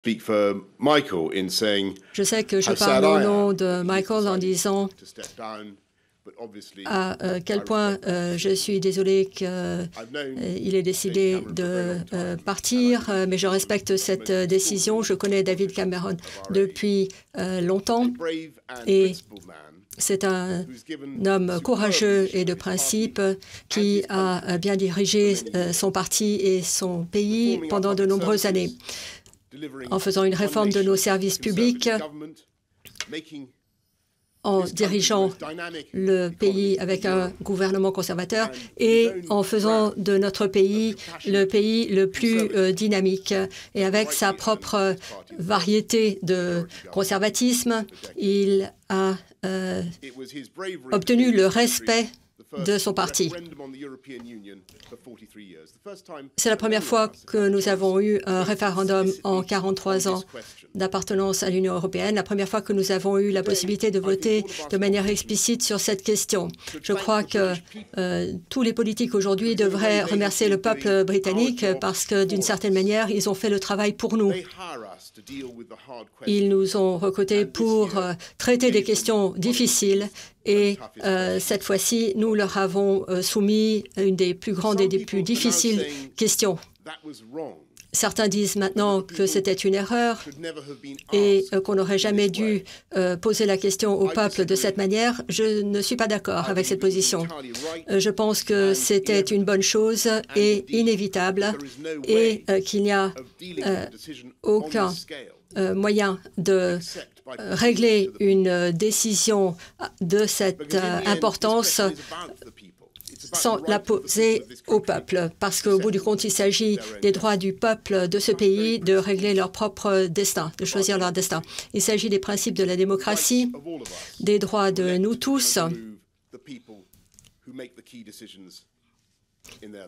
Je sais que je parle au nom de Michael en disant à quel point je suis désolée qu'il ait décidé de partir, mais je respecte cette décision. Je connais David Cameron depuis longtemps et c'est un homme courageux et de principe qui a bien dirigé son parti et son pays pendant de nombreuses années, en faisant une réforme de nos services publics, en dirigeant le pays avec un gouvernement conservateur et en faisant de notre pays le pays le plus dynamique. Et avec sa propre variété de conservatisme, il a obtenu le respect de son parti. C'est la première fois que nous avons eu un référendum en 43 ans d'appartenance à l'Union européenne, la première fois que nous avons eu la possibilité de voter de manière explicite sur cette question. Je crois que tous les politiques aujourd'hui devraient remercier le peuple britannique parce que, d'une certaine manière, ils ont fait le travail pour nous. Ils nous ont recrutés pour traiter des questions difficiles et cette fois-ci, nous leur avons soumis une des plus grandes et des plus difficiles questions. Certains disent maintenant que c'était une erreur et qu'on n'aurait jamais dû poser la question au peuple de cette manière. Je ne suis pas d'accord avec cette position. Je pense que c'était une bonne chose et inévitable et qu'il n'y a aucun moyen de régler une décision de cette importance sans la poser au peuple, parce qu'au bout du compte, il s'agit des droits du peuple de ce pays de régler leur propre destin, de choisir leur destin. Il s'agit des principes de la démocratie, des droits de nous tous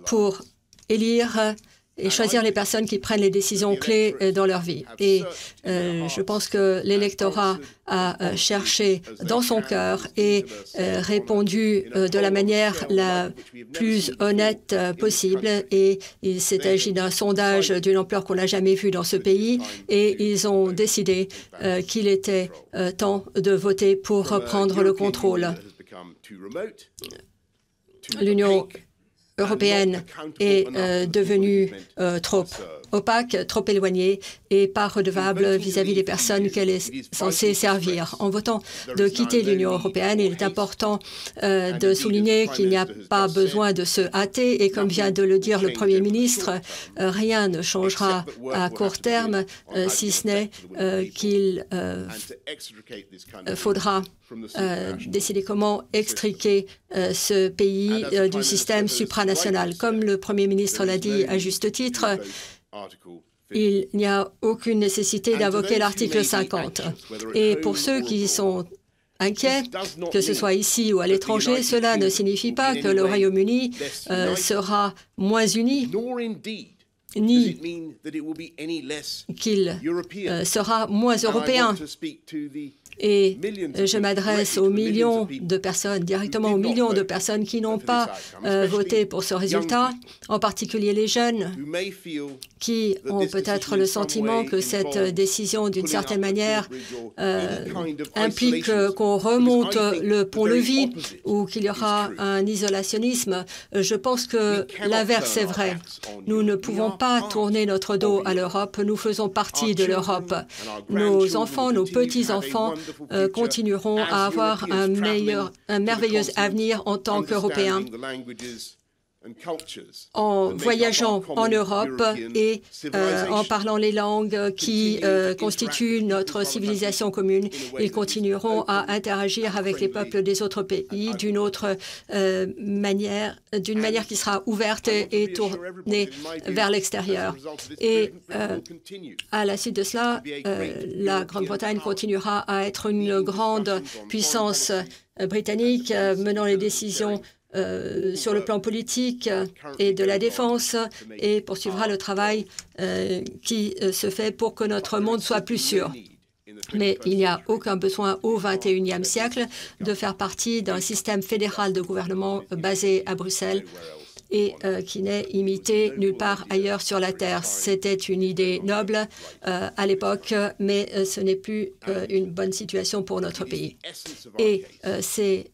pour élire et choisir les personnes qui prennent les décisions clés dans leur vie. Et je pense que l'électorat a cherché dans son cœur et répondu de la manière la plus honnête possible. Et il s'est agi d'un sondage d'une ampleur qu'on n'a jamais vue dans ce pays. Et ils ont décidé qu'il était temps de voter pour reprendre le contrôle. L'Union européenne est devenue trop opaque, trop éloignée et pas redevable vis-à-vis des personnes qu'elle est censée servir. En votant de quitter l'Union européenne, il est important de souligner qu'il n'y a pas besoin de se hâter et comme vient de le dire le Premier ministre, rien ne changera à court terme si ce n'est qu'il faudra décider comment extriquer ce pays du système supranational. Comme le Premier ministre l'a dit à juste titre, il n'y a aucune nécessité d'invoquer l'article 50. Et pour ceux qui sont inquiets, que ce soit ici ou à l'étranger, cela ne signifie pas que le Royaume-Uni sera moins uni, ni qu'il sera moins européen. Et je m'adresse aux millions de personnes, directement aux millions de personnes qui n'ont pas voté pour ce résultat, en particulier les jeunes, qui ont peut-être le sentiment que cette décision, d'une certaine manière, implique qu'on remonte le pont-levis ou qu'il y aura un isolationnisme. Je pense que l'inverse est vrai. Nous ne pouvons pas tourner notre dos à l'Europe. Nous faisons partie de l'Europe. Nos enfants, nos petits-enfants continueront à avoir un merveilleux avenir en tant qu'Européens en voyageant en Europe et en parlant les langues qui constituent notre civilisation commune. Ils continueront à interagir avec les peuples des autres pays d'une manière qui sera ouverte et tournée vers l'extérieur. Et à la suite de cela, la Grande-Bretagne continuera à être une grande puissance britannique menant les décisions sur le plan politique et de la défense et poursuivra le travail qui se fait pour que notre monde soit plus sûr. Mais il n'y a aucun besoin au XXIe siècle de faire partie d'un système fédéral de gouvernement basé à Bruxelles et qui n'est imité nulle part ailleurs sur la Terre. C'était une idée noble à l'époque, mais ce n'est plus une bonne situation pour notre pays. Et c'est